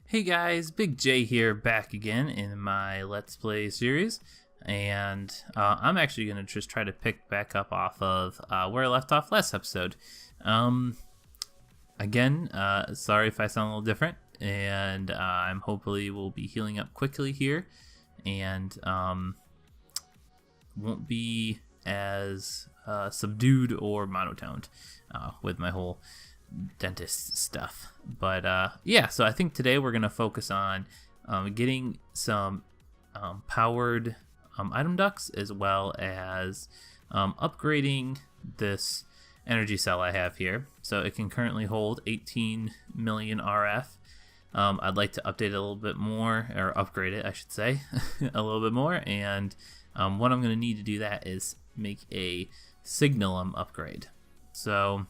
Hey guys, Big J here, back again in my Let's Play series, and I'm actually going to just try to pick back up off of where I left off last episode. Again, sorry if I sound a little different, and I'm hopefully will be healing up quickly here, and won't be as subdued or monotoned with my whole dentist stuff. But yeah, so I think today we're gonna focus on getting some powered item ducts, as well as upgrading this energy cell I have here. So it can currently hold 18 million RF. I'd like to update it a little bit more, or upgrade it I should say a little bit more, and what I'm going to need to do that is make a signalum upgrade. So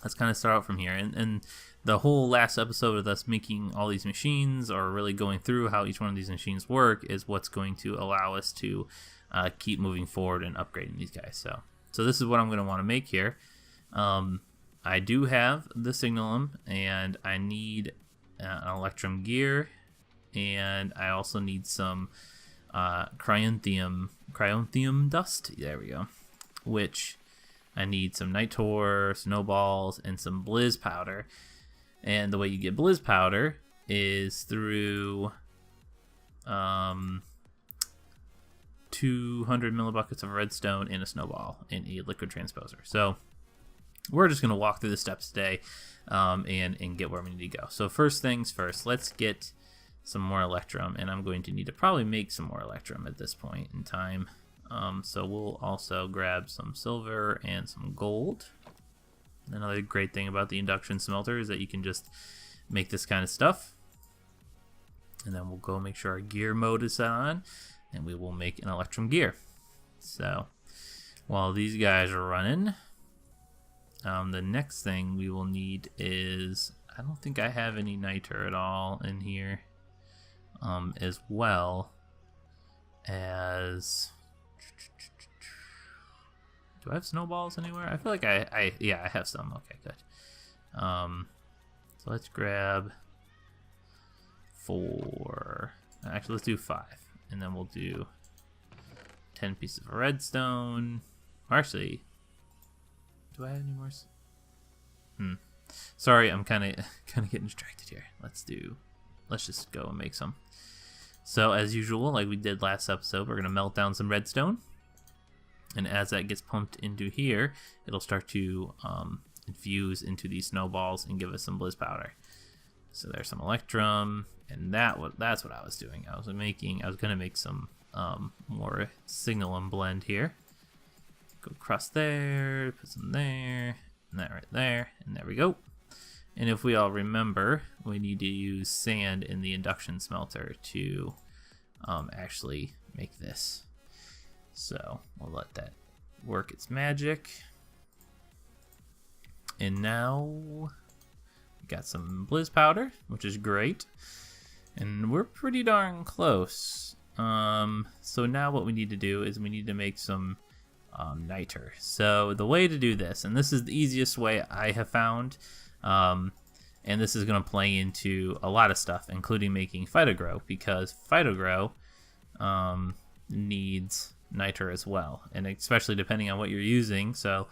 let's kind of start out from here, and the whole last episode of us making all these machines, or really going through how each one of these machines work, is what's going to allow us to keep moving forward and upgrading these guys. So this is what I'm going to want to make here. I do have the signalum, and I need an electrum gear, and I also need some cryonthium dust. There we go. Which I need some nitor, snowballs, and some blizz powder. And the way you get blizz powder is through 200 millibuckets of redstone and a snowball in a liquid transposer. So we're just going to walk through the steps today and get where we need to go. So first things first, let's get some more electrum, and I'm going to need to probably make some more electrum at this point in time. So we'll also grab some silver and some gold. Another great thing about the induction smelter is that you can just make this kind of stuff. And then we'll go make sure our gear mode is set on, and we will make an electrum gear. So while these guys are running, the next thing we will need is, I don't think I have any niter at all in here, as well as, do I have snowballs anywhere? I feel like yeah, I have some. Okay, good. So let's grab 4. Actually, let's do 5, and then we'll do 10 pieces of redstone. Or actually, do I have any more? Sorry, I'm kind of getting distracted here. Let's just go and make some. So as usual, like we did last episode, we're gonna melt down some redstone. And as that gets pumped into here, it'll start to infuse into these snowballs and give us some blizz powder. So there's some electrum, and that's what I was doing. I was gonna make some more signalum blend here. Go across there, put some there, and that right there, and there we go. And if we all remember, we need to use sand in the induction smelter to actually make this. So we'll let that work its magic. And now we got some blizz powder, which is great. And we're pretty darn close. So now what we need to do is we need to make some niter. So the way to do this, and this is the easiest way I have found, and this is going to play into a lot of stuff, including making phytogrow, because phytogrow needs niter as well, and especially depending on what you're using. So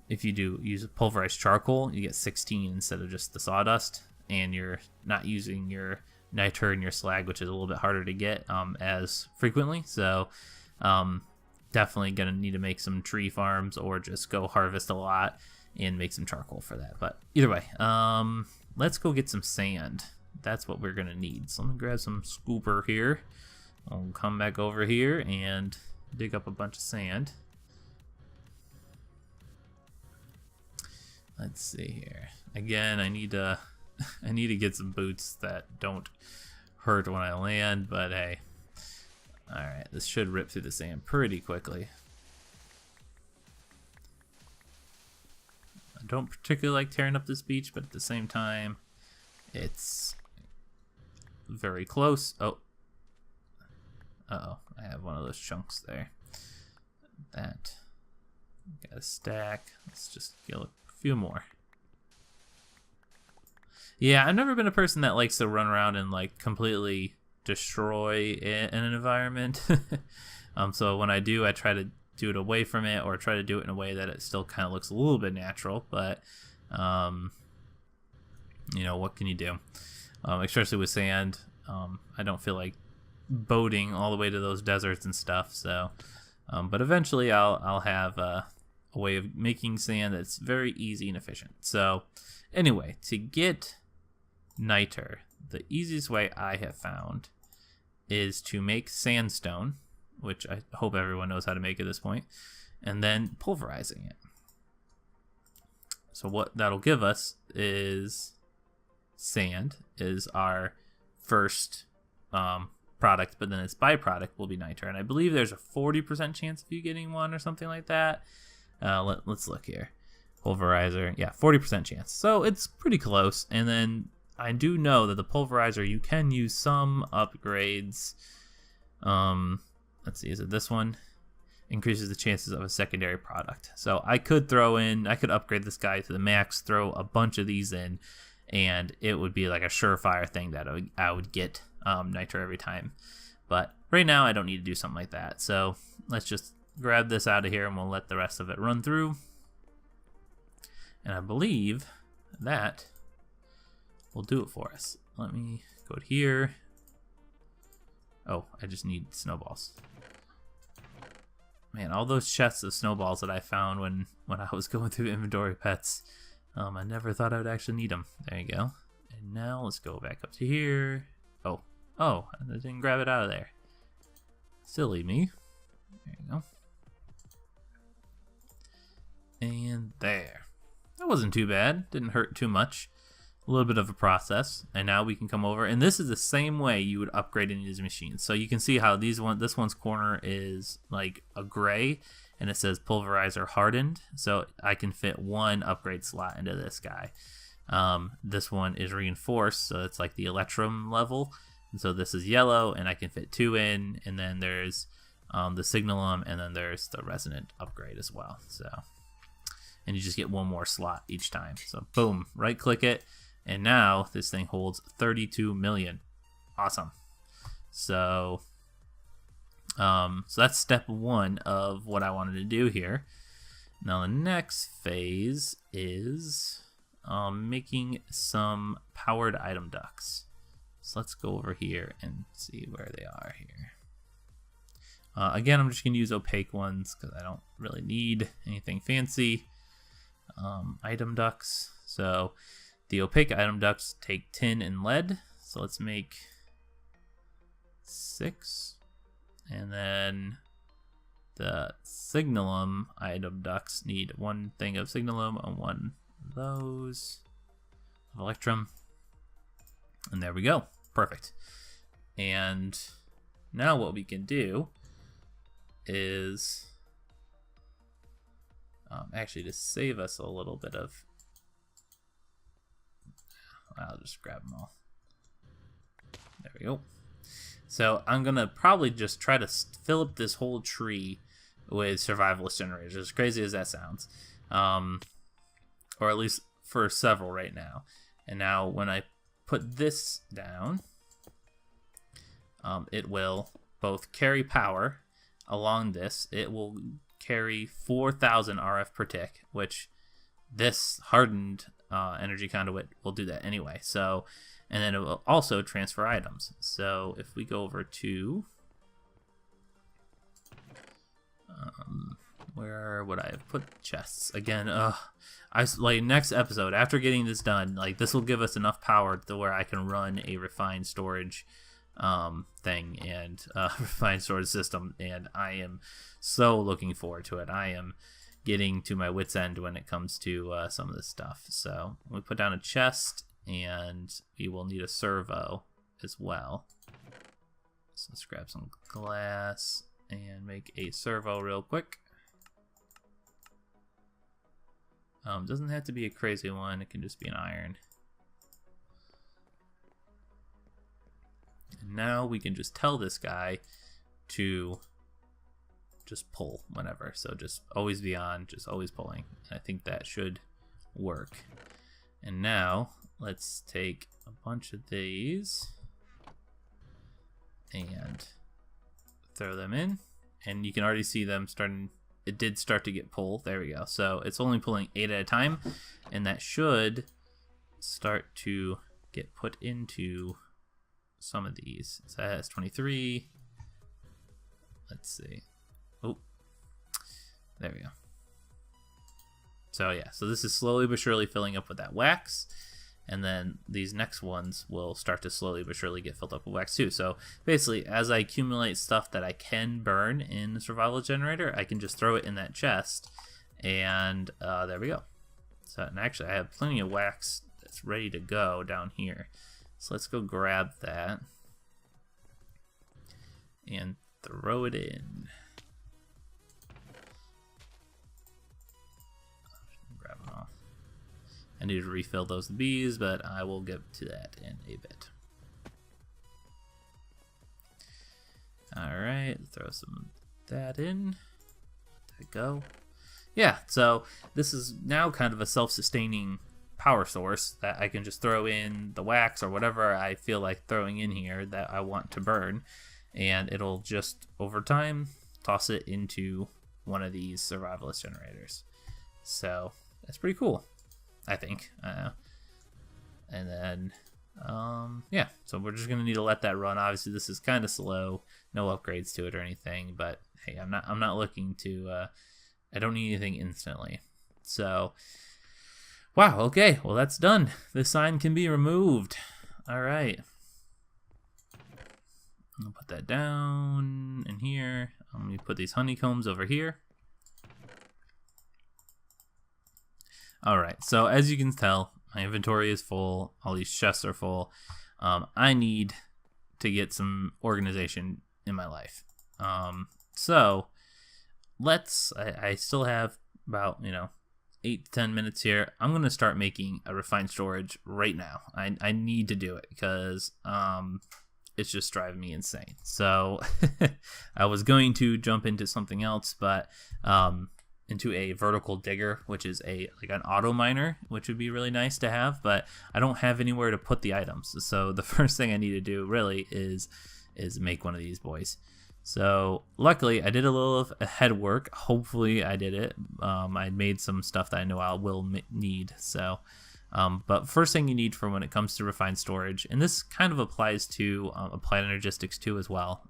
if you use pulverized charcoal, you get 16 instead of just the sawdust, and you're not using your niter and your slag, which is a little bit harder to get as frequently. So definitely gonna need to make some tree farms, or just go harvest a lot and make some charcoal for that. But either way, let's go get some sand. That's what we're gonna need. So let me grab some scooper here. I'll come back over here and dig up a bunch of sand. Let's see here. Again, I need to get some boots that don't hurt when I land, but hey. Alright, this should rip through the sand pretty quickly. I don't particularly like tearing up this beach, but at the same time, it's very close. Oh. Uh-oh, I have one of those chunks there. That. Got a stack. Let's just get a few more. Yeah, I've never been a person that likes to run around and like completely destroy an environment. So when I do, I try to do it away from it, or try to do it in a way that it still kind of looks a little bit natural. But you know, what can you do? Especially with sand, I don't feel like boating all the way to those deserts and stuff. So, but eventually I'll have a way of making sand that's very easy and efficient. So anyway, to get niter, the easiest way I have found is to make sandstone, which I hope everyone knows how to make at this point, and then pulverizing it. So what that'll give us is sand is our first product, but then its byproduct will be niter. And I believe there's a 40% chance of you getting one or something like that. Let's look here. Pulverizer, yeah, 40% chance. So it's pretty close. And then I do know that the pulverizer, you can use some upgrades. Let's see, is it this one? Increases the chances of a secondary product. So I could upgrade this guy to the max, throw a bunch of these in, and it would be like a surefire thing that I would get niter every time. But right now I don't need to do something like that. So let's just grab this out of here and we'll let the rest of it run through. And I believe that will do it for us. Let me go to here. Oh, I just need snowballs. Man, all those chests of snowballs that I found when I was going through inventory pets, I never thought I would actually need them. There you go. And now let's go back up to here. Oh, I didn't grab it out of there. Silly me. There you go. And there. That wasn't too bad. Didn't hurt too much. A little bit of a process. And now we can come over. And this is the same way you would upgrade any of these machines. So you can see how this one's corner is like a gray. And it says pulverizer hardened. So I can fit one upgrade slot into this guy. This one is reinforced. So it's like the electrum level. And so this is yellow. And I can fit two in. And then there's the signalum. And then there's the resonant upgrade as well. So, and you just get one more slot each time. So boom, right click it. And now this thing holds 32 million. Awesome. So that's step one of what I wanted to do here. Now the next phase is making some powered item ducts. So let's go over here and see where they are here. Again, I'm just going to use opaque ones because I don't really need anything fancy. Item ducts. So the opaque item ducts take tin and lead. So let's make 6. And then the signalum item ducts need 1 thing of signalum and 1 of those of electrum. And there we go. Perfect. And now what we can do is actually to save us a little bit of, I'll just grab them all. There we go. So I'm gonna probably just try to fill up this whole tree with survivalist generators, as crazy as that sounds, or at least for several right now. And now when I put this down, it will both carry power along this. It will carry 4,000 RF per tick, which this hardened energy conduit will do that anyway. So, and then it will also transfer items. So if we go over to where would I have put chests again? Next episode, after getting this done, like this will give us enough power to where I can run a refined storage thing and refined storage system, and I am so looking forward to it. I am getting to my wit's end when it comes to some of this stuff. So we put down a chest, and we will need a servo as well. So let's grab some glass and make a servo real quick. Doesn't have to be a crazy one, it can just be an iron. And now we can just tell this guy to just pull whenever. So just always be on, just always pulling. I think that should work. And now let's take a bunch of these and throw them in. And you can already see them starting. It did start to get pulled. There we go. So it's only pulling 8 at a time, and that should start to get put into some of these. So that has 23. Let's see. Oh, there we go. So yeah, so this is slowly but surely filling up with that wax, and then these next ones will start to slowly but surely get filled up with wax too. So basically, as I accumulate stuff that I can burn in the survival generator, I can just throw it in that chest, and there we go. So, and actually I have plenty of wax that's ready to go down here. So let's go grab that and throw it in. Grab them off. I need to refill those bees, but I will get to that in a bit. Alright, throw some of that in. Let that go. Yeah, so this is now kind of a self-sustaining power source that I can just throw in the wax or whatever I feel like throwing in here that I want to burn, and it'll just over time toss it into one of these survivalist generators. So that's pretty cool, I think. And then yeah, so we're just gonna need to let that run. Obviously this is kind of slow, no upgrades to it or anything, but hey, I'm not looking to I don't need anything instantly. So wow, okay, well that's done. This sign can be removed. All right, I'll put that down in here. Let me put these honeycombs over here. All right, so as you can tell, my inventory is full. All these chests are full. I need to get some organization in my life. So I still have about, 8 to 10 minutes here. I'm going to start making a refined storage right now. I need to do it because it's just driving me insane. So I was going to jump into something else, but into a vertical digger, which is like an auto miner, which would be really nice to have, but I don't have anywhere to put the items. So the first thing I need to do really is make one of these boys. So luckily I did a little of head work. Hopefully I did it. I made some stuff that I know I will need. So but first thing you need for when it comes to refined storage, and this kind of applies to applied energistics too as well.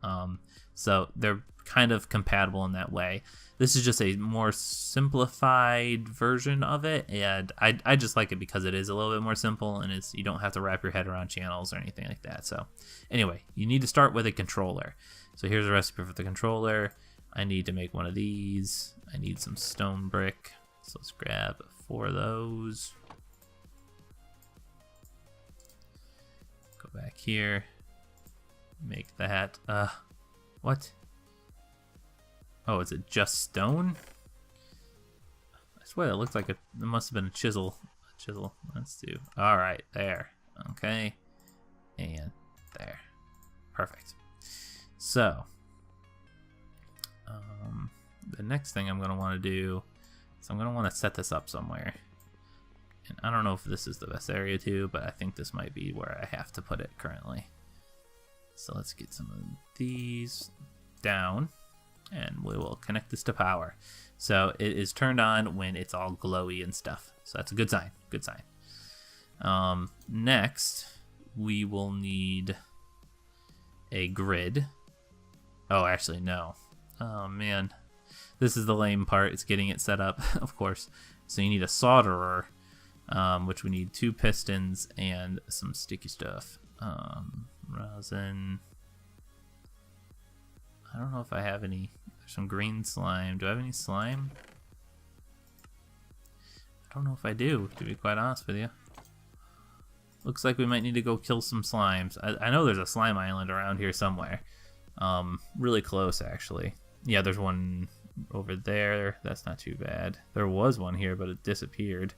So they're kind of compatible in that way. This is just a more simplified version of it, and I just like it because it is a little bit more simple, and you don't have to wrap your head around channels or anything like that. So anyway, you need to start with a controller. So here's a recipe for the controller. I need to make one of these. I need some stone brick. So let's grab 4 of those. Go back here. Make that. What? Oh, is it just stone? I swear it looked like it must have been a chisel. Let's do. All right, there. Okay, and there. Perfect. So, the next thing I'm going to want to do is I'm going to want to set this up somewhere. And I don't know if this is the best area to, but I think this might be where I have to put it currently. So let's get some of these down, and we will connect this to power. So it is turned on when it's all glowy and stuff. So that's a good sign. Good sign. Next, we will need a grid. Oh, actually, no. Oh, man. This is the lame part. It's getting it set up, of course. So you need a solderer, which we need 2 pistons and some sticky stuff. Rosin. I don't know if I have any. There's some green slime. Do I have any slime? I don't know if I do, to be quite honest with you. Looks like we might need to go kill some slimes. I know there's a slime island around here somewhere. Really close, actually. Yeah, there's one over there. That's not too bad. There was one here, but it disappeared.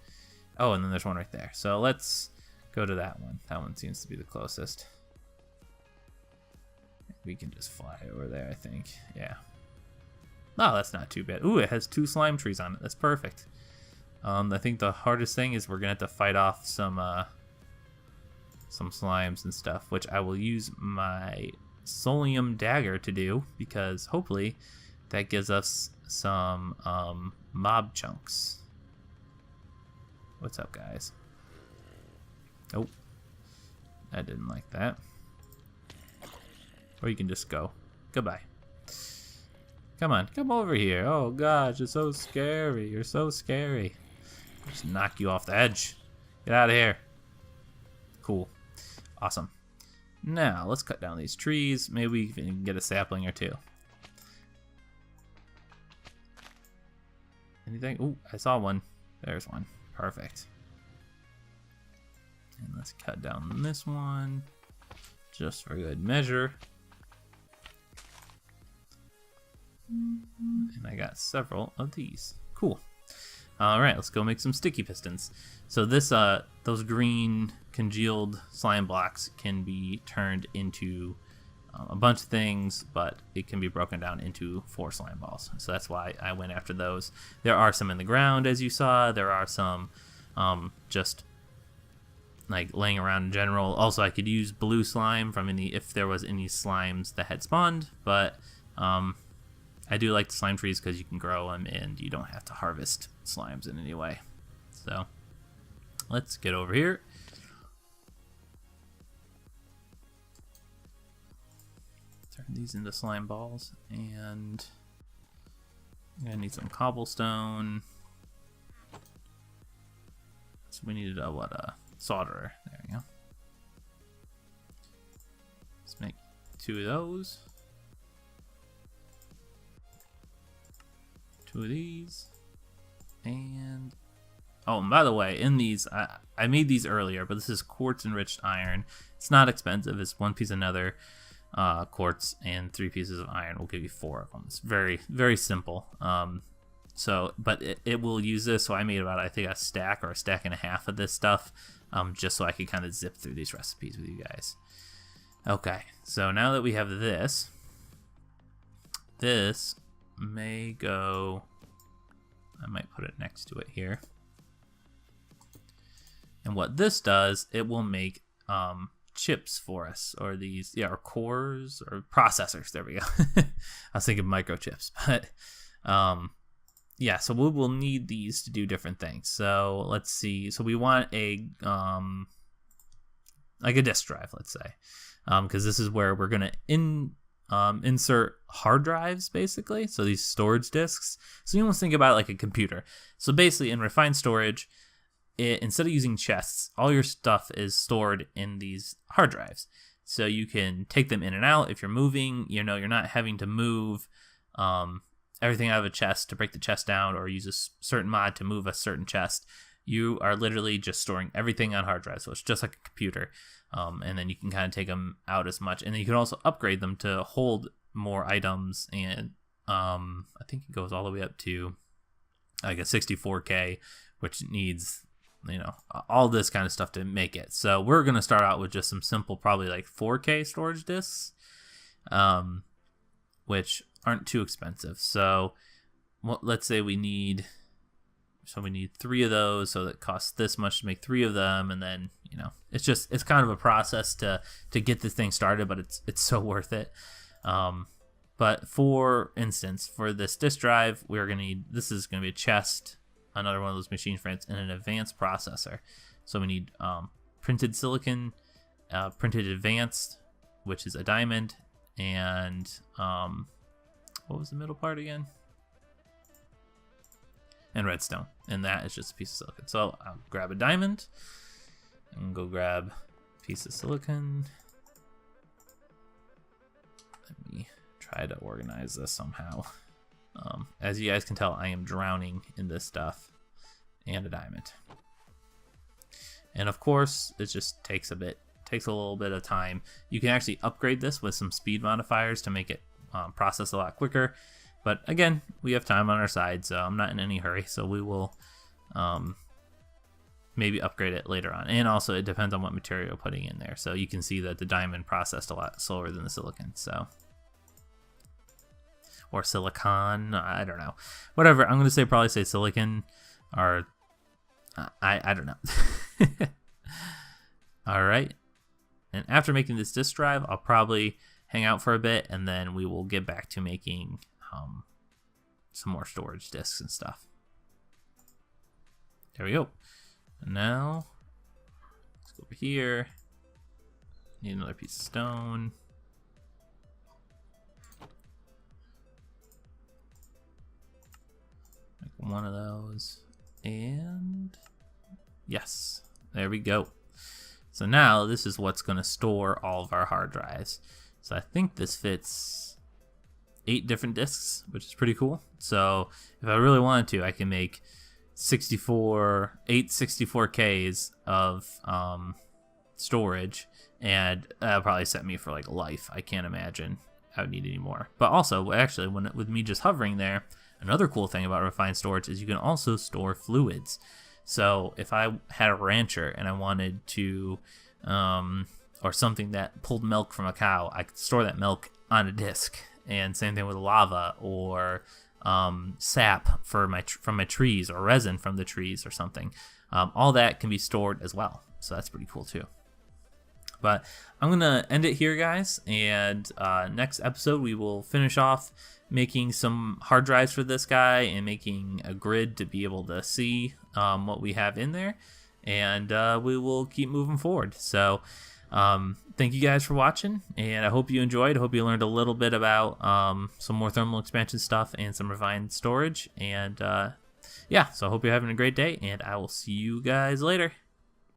Oh, and then there's one right there. So let's go to that one. That one seems to be the closest. We can just fly over there, I think. Yeah. Oh, that's not too bad. Ooh, it has 2 slime trees on it. That's perfect. I think the hardest thing is we're gonna have to fight off some some slimes and stuff, which I will use my Solium dagger to do, because hopefully that gives us some mob chunks. What's up, guys? Oh, I didn't like that. Or you can just go. Goodbye. Come on, come over here. Oh gosh, you're so scary. You're so scary. I'll just knock you off the edge. Get out of here. Cool. Awesome. Now, let's cut down these trees. Maybe we can get a sapling or two. Anything? Ooh, I saw one. There's one. Perfect. And let's cut down this one, just for good measure. And I got several of these. Cool. All right, let's go make some sticky pistons. So this, those green congealed slime blocks can be turned into a bunch of things, but it can be broken down into 4 slime balls. So that's why I went after those. There are some in the ground, as you saw. There are some just like laying around in general. Also, I could use blue slime from if there was any slimes that had spawned, but I do like the slime trees because you can grow them and you don't have to harvest slimes in any way. So let's get over here. Turn these into slime balls, and I'm gonna need some cobblestone. So we needed a solderer. There we go. Let's make 2 of those. 2 of these. And oh, and by the way, in these, I made these earlier, but this is quartz enriched iron. It's not expensive. It's 1 piece of nether, quartz, and 3 pieces of iron will give you 4 of them. It's very, very simple. But it will use this. So I made about, I think, a stack or a stack and a half of this stuff, just so I could kind of zip through these recipes with you guys. Okay, so now that we have this may go, I might put it next to it here. And what this does, it will make chips for us, or these, or cores, or processors. There we go. I was thinking microchips, but yeah, so we will need these to do different things. So let's see. So we want a like a disk drive, let's say, because this is where we're gonna insert hard drives, basically. So these storage disks. So you almost think about it like a computer. So basically, in refined storage, instead of using chests, all your stuff is stored in these hard drives. So you can take them in and out if you're moving. You're not having to move everything out of a chest to break the chest down, or use a certain mod to move a certain chest. You are literally just storing everything on hard drives, so it's just like a computer. And then you can kind of take them out as much, and then you can also upgrade them to hold more items. And I think it goes all the way up to like a 64K, which needs all this kind of stuff to make it. So we're gonna start out with just some simple, probably like 4K storage disks, which aren't too expensive. So let's say we need 3 of those, so that costs this much to make 3 of them. And then it's kind of a process to get this thing started, but it's so worth it. But for instance, for this disk drive, we're gonna need, this is gonna be a chest, another one of those machine frames, and an advanced processor. So we need printed silicon, printed advanced, which is a diamond, and what was the middle part again? And redstone, and that is just a piece of silicon. So I'll grab a diamond and go grab a piece of silicon. Let me try to organize this somehow. As you guys can tell, I am drowning in this stuff, and a diamond. And of course, it just takes a little bit of time. You can actually upgrade this with some speed modifiers to make it process a lot quicker. But again, we have time on our side, so I'm not in any hurry. So we will maybe upgrade it later on. And also, it depends on what material you're putting in there. So you can see that the diamond processed a lot slower than the silicon. So, or silicon, I don't know. Whatever, I'm going to probably say silicon, or I don't know. All right. And after making this disk drive, I'll probably hang out for a bit, and then we will get back to making some more storage disks and stuff. There we go. And now, let's go over here. Need another piece of stone. Make one of those. And yes, there we go. So now this is what's going to store all of our hard drives. So I think this fits 8 different disks, which is pretty cool. So if I really wanted to, I can make 8 64Ks of storage, and that'll probably set me for like life. I can't imagine I would need any more. But also, actually, with me just hovering there, another cool thing about refined storage is you can also store fluids. So if I had a rancher and I wanted to, or something that pulled milk from a cow, I could store that milk on a disk. And same thing with lava or sap from my trees, or resin from the trees or something. All that can be stored as well. So that's pretty cool too. But I'm going to end it here, guys. And next episode, we will finish off making some hard drives for this guy and making a grid to be able to see what we have in there. And we will keep moving forward. So thank you guys for watching. And I hope you enjoyed. I hope you learned a little bit about some more thermal expansion stuff and some refined storage. And yeah, so I hope you're having a great day. And I will see you guys later.